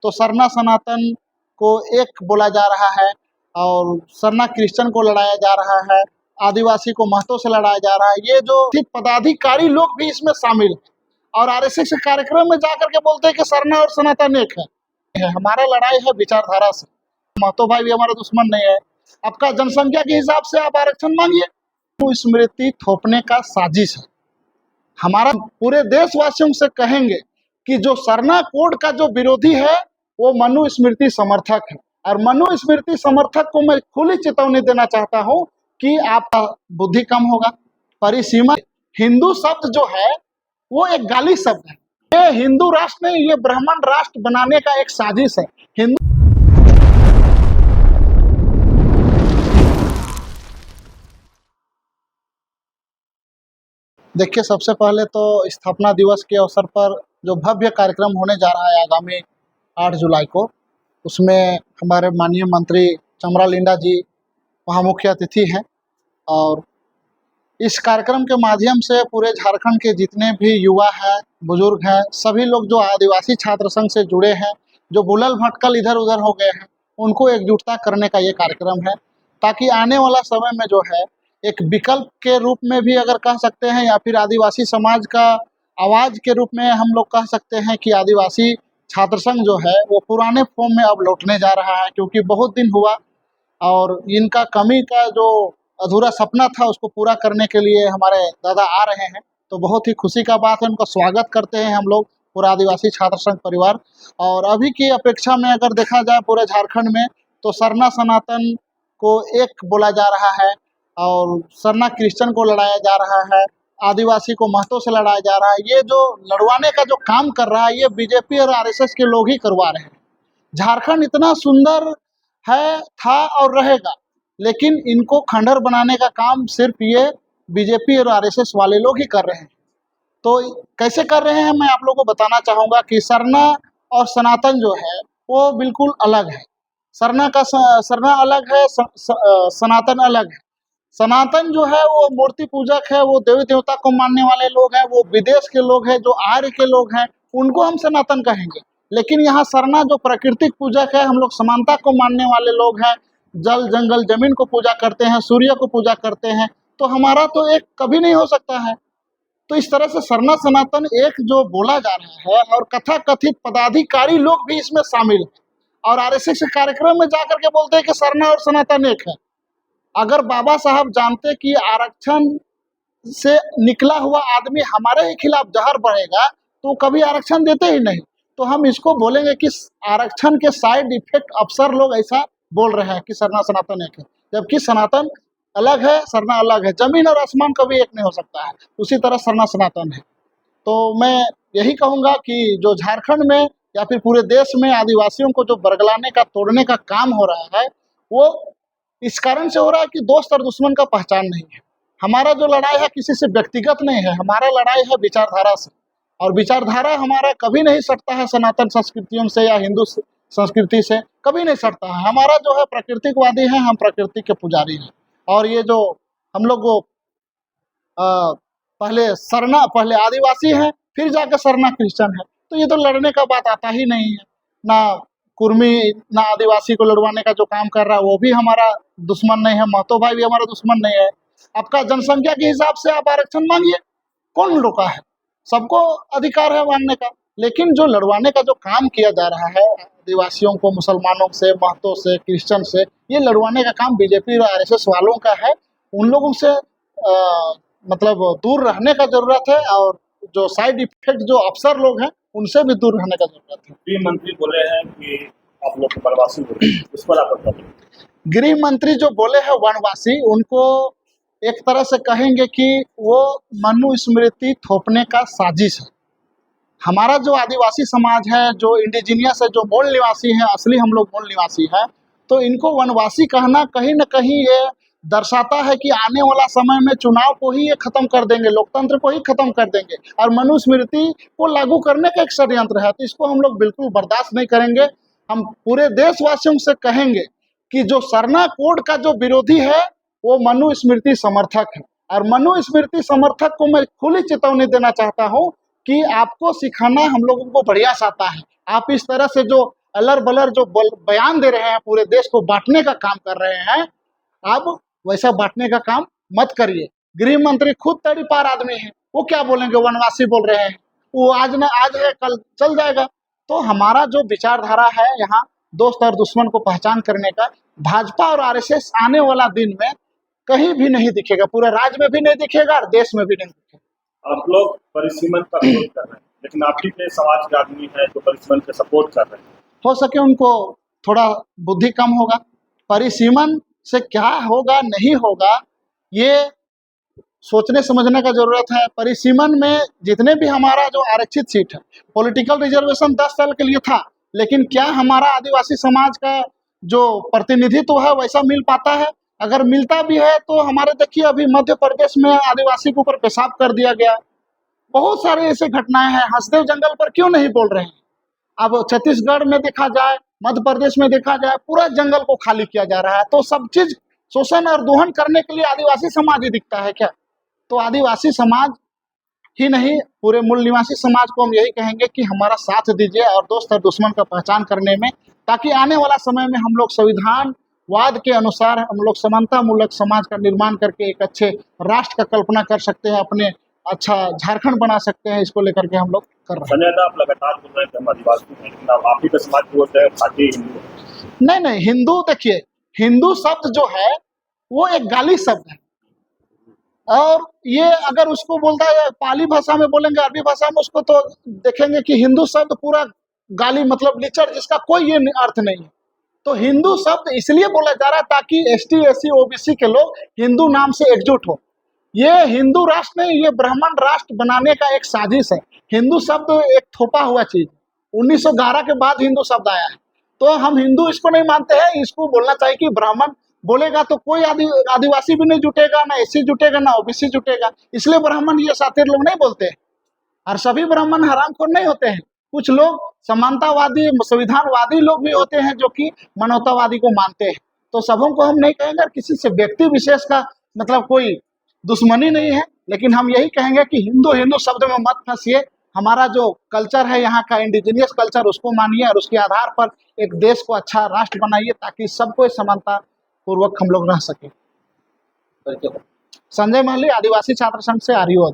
तो सरना सनातन को एक बोला जा रहा है और सरना क्रिश्चियन को लड़ाया जा रहा है, आदिवासी को महतो से लड़ाया जा रहा है। ये जो पदाधिकारी लोग भी इसमें शामिल हैं और आरएसएस के कार्यक्रम में जाकर के बोलते हैं कि सरना और सनातन एक है। हमारा लड़ाई है विचारधारा से। महतो भाई भी हमारा दुश्मन नहीं है। आपका जनसंख्या के हिसाब से आप आरक्षण मांगिए, तो स्मृति थोपने का साजिश है। हमारा पूरे देशवासियों से कहेंगे कि जो सरना कोड का जो विरोधी है वो मनु स्मृति समर्थक है, और मनु स्मृति समर्थक को मैं खुली चेतावनी देना चाहता हूं कि आपका बुद्धि कम होगा। परिसीमा हिंदू शब्द जो है वो एक गाली शब्द है। ये हिंदू राष्ट्र नहीं, ये ब्राह्मण राष्ट्र बनाने का एक साजिश है। हिंदू देखिए, सबसे पहले तो स्थापना दिवस के अवसर पर जो भव्य कार्यक्रम होने जा रहा है आगामी 8 जुलाई को, उसमें हमारे माननीय मंत्री चमरा लिंडा जी वहाँ मुख्य अतिथि हैं। और इस कार्यक्रम के माध्यम से पूरे झारखंड के जितने भी युवा हैं, बुजुर्ग हैं, सभी लोग जो आदिवासी छात्र संघ से जुड़े हैं, जो बुलल भटकल इधर उधर हो गए हैं, उनको एकजुटता करने का ये कार्यक्रम है, ताकि आने वाला समय में जो है एक विकल्प के रूप में भी अगर कह सकते हैं, या फिर आदिवासी समाज का आवाज़ के रूप में हम लोग कह सकते हैं कि आदिवासी छात्र संघ जो है वो पुराने फॉर्म में अब लौटने जा रहा है। क्योंकि बहुत दिन हुआ और इनका कमी का जो अधूरा सपना था उसको पूरा करने के लिए हमारे दादा आ रहे हैं, तो बहुत ही खुशी का बात है। उनका स्वागत करते हैं हम लोग पूरा आदिवासी छात्र संघ परिवार। और अभी की अपेक्षा में अगर देखा जाए पूरे झारखंड में, तो सरना सनातन को एक बोला जा रहा है और सरना क्रिश्चियन को लड़ाया जा रहा है, आदिवासी को महतो से लड़ाया जा रहा है। ये जो लड़वाने का जो काम कर रहा है ये बीजेपी और आरएसएस के लोग ही करवा रहे हैं। झारखंड इतना सुंदर है, था और रहेगा, लेकिन इनको खंडहर बनाने का काम सिर्फ ये बीजेपी और आरएसएस वाले लोग ही कर रहे हैं। तो कैसे कर रहे हैं मैं आप लोगों को बताना चाहूँगा कि सरना और सनातन जो है वो बिल्कुल अलग है। सरना अलग है, सनातन अलग है। सनातन जो है वो मूर्ति पूजक है, वो देवी देवता को मानने वाले लोग हैं, वो विदेश के लोग हैं, जो आर्य के लोग हैं, उनको हम सनातन कहेंगे। लेकिन यहाँ सरना जो प्राकृतिक पूजक है, हम लोग समानता को मानने वाले लोग हैं, जल जंगल जमीन को पूजा करते हैं, सूर्य को पूजा करते हैं, तो हमारा तो एक कभी नहीं हो सकता है। तो इस तरह से सरना सनातन एक जो बोला जा रहा है, और कथा कथित पदाधिकारी लोग भी इसमें शामिल हैं और आरएसएस के कार्यक्रम में जाकर के बोलते हैं कि सरना और सनातन एक है। अगर बाबा साहब जानते कि आरक्षण से निकला हुआ आदमी हमारे ही खिलाफ जहर बढ़ेगा तो कभी आरक्षण देते ही नहीं। तो हम इसको बोलेंगे कि आरक्षण के साइड इफेक्ट अफसर लोग ऐसा बोल रहे हैं कि सरना सनातन एक है, जबकि सनातन अलग है, सरना अलग है। जमीन और आसमान कभी एक नहीं हो सकता है, उसी तरह सरना सनातन है। तो मैं यही कहूँगा कि जो झारखंड में या फिर पूरे देश में आदिवासियों को जो बरगलाने का, तोड़ने का काम हो रहा है, वो इस कारण से हो रहा है कि दोस्त और दुश्मन का पहचान नहीं है। हमारा जो लड़ाई है किसी से व्यक्तिगत नहीं है, हमारा लड़ाई है विचारधारा से, और विचारधारा हमारा कभी नहीं सटता है सनातन संस्कृतियों से या हिंदू संस्कृति से, कभी नहीं सटता है। हमारा जो है प्राकृतिकवादी है, हम प्रकृति के पुजारी हैं। और ये जो हम लोग पहले आदिवासी हैं, फिर जाकर सरना क्रिश्चियन है, तो ये तो लड़ने का बात आता ही नहीं है। ना कुर्मी ना आदिवासी को लड़वाने का जो काम कर रहा है वो भी हमारा दुश्मन नहीं है, महतो भाई भी हमारा दुश्मन नहीं है। आपका जनसंख्या के हिसाब से आप आरक्षण मांगिए, कौन रोका है? सबको अधिकार है मांगने का। लेकिन जो लड़वाने का जो काम किया जा रहा है आदिवासियों को मुसलमानों से, महतो से, क्रिश्चियन से, ये लड़वाने का काम बीजेपी और आरएसएस वालों का है। उन लोगों से मतलब दूर रहने का जरूरत है, और जो साइड इफेक्ट जो अफसर लोग हैं उनसे भी दूर रहने का जरूरत है। गृह मंत्री बोले हैं कि आप लोग वनवासी बोले, इस पर आप बताइए। गृह मंत्री जो बोले हैं वनवासी, उनको एक तरह से कहेंगे कि वो मनु स्मृति थोपने का साजिश है। हमारा जो आदिवासी समाज है, जो इंडिजीनियस है, जो मूल निवासी हैं, असली हम लोग मूल निवासी हैं, तो इनको वनवासी कहना कहीं न कहीं ये दर्शाता है कि आने वाला समय में चुनाव को ही ये खत्म कर देंगे, लोकतंत्र को ही खत्म कर देंगे, और मनुस्मृति को लागू करने का एक षड्यंत्र है। तो इसको हम लोग बिल्कुल बर्दाश्त नहीं करेंगे। हम पूरे देशवासियों से कहेंगे कि जो सरना कोड का जो विरोधी है वो मनुस्मृति समर्थक है, और मनुस्मृति समर्थक को मैं खुली चेतावनी देना चाहता हूँ कि आपको सिखाना हम लोगों को बढ़िया आता है। आप इस तरह से जो अलर बलर जो बयान दे रहे हैं, पूरे देश को बांटने का काम कर रहे हैं, अब वैसा बांटने का काम मत करिए। गृह मंत्री खुद तड़ीपार आदमी है, वो क्या बोलेंगे, वनवासी बोल रहे हैं, वो आज ना आज है कल चल जाएगा। तो हमारा जो विचारधारा है यहाँ दोस्त और दुश्मन को पहचान करने का, भाजपा और आरएसएस आने वाला दिन में कहीं भी नहीं दिखेगा, पूरे राज्य में भी नहीं दिखेगा और देश में भी नहीं दिखेगा। आप लोग परिसीमन का विरोध कर रहे हैं, लेकिन आप ही के समाज के आदमी हैं जो परिसीमन के सपोर्ट कर रहे हैं। हो सके उनको थोड़ा बुद्धि कम होगा, परिसीमन से क्या होगा नहीं होगा ये सोचने समझने का जरूरत है। परिसीमन में जितने भी हमारा जो आरक्षित सीट है, पॉलिटिकल रिजर्वेशन 10 साल के लिए था, लेकिन क्या हमारा आदिवासी समाज का जो प्रतिनिधित्व है वैसा मिल पाता है? अगर मिलता भी है तो हमारे देखिए अभी मध्य प्रदेश में आदिवासी के ऊपर पेशाब कर दिया गया, बहुत सारे ऐसे घटनाएं हैं। हंसदेव जंगल पर क्यों नहीं बोल रहे हैं? अब छत्तीसगढ़ में देखा जाए, मध्य प्रदेश में देखा जाए, पूरा जंगल को खाली किया जा रहा है। तो सब चीज शोषण और दोहन करने के लिए आदिवासी समाज ही दिखता है क्या? तो आदिवासी समाज ही नहीं, पूरे मूल निवासी समाज को हम यही कहेंगे कि हमारा साथ दीजिए और दोस्त और दुश्मन का पहचान करने में, ताकि आने वाला समय में हम लोग संविधानवाद के अनुसार हम लोग समानता मूलक समाज का निर्माण करके एक अच्छे राष्ट्र का कल्पना कर सकते हैं, अपने अच्छा झारखंड बना सकते हैं। इसको लेकर के हम लोग कर रहे हैं। संजय दा, आप लगातार बोल रहे हैं कि हम आदिवासी हैं, लेकिन आप ही का समाज बोल रहे हैं भारतीय हिंदू हैं। नहीं नहीं, हिंदू देखिए, हिंदू शब्द जो है वो एक गाली शब्द है, और ये अगर उसको बोलता है पाली भाषा में बोलेंगे, अरबी भाषा में उसको, तो देखेंगे कि हिंदू शब्द पूरा गाली मतलब लीचड़, जिसका कोई ये अर्थ नहीं है। तो हिंदू शब्द इसलिए बोला जा रहा है ताकि एसटी एससी ओबीसी के लोग हिंदू नाम से एकजुट हो। ये हिंदू राष्ट्र नहीं, ये ब्राह्मण राष्ट्र बनाने का एक साजिश है। हिंदू शब्द एक थोपा हुआ चीज, 1911 के बाद हिंदू शब्द आया है। तो हम हिंदू इसको नहीं मानते हैं। इसको बोलना चाहिए कि ब्राह्मण बोलेगा तो कोई आदिवासी भी नहीं जुटेगा, ना एससी जुटेगा, ना ओबीसी जुटेगा। इसलिए ब्राह्मण ये सातिर लोग नहीं बोलते हैं। और सभी ब्राह्मण हरामखोर नहीं होते हैं, कुछ लोग समानतावादी संविधानवादी लोग भी होते हैं जो कि मानवतावादी को मानते हैं। तो सबों को हम नहीं कहेंगे, किसी से व्यक्ति विशेष का मतलब कोई दुश्मनी नहीं है, लेकिन हम यही कहेंगे कि हिंदू हिंदू शब्द में मत फंसिए। हमारा जो कल्चर है यहाँ का इंडिजीनियस कल्चर, उसको मानिए और उसके आधार पर एक देश को अच्छा राष्ट्र बनाइए, ताकि सबको समानता पूर्वक हम लोग रह सके। संजय महली, आदिवासी छात्र संघ से आर्यू।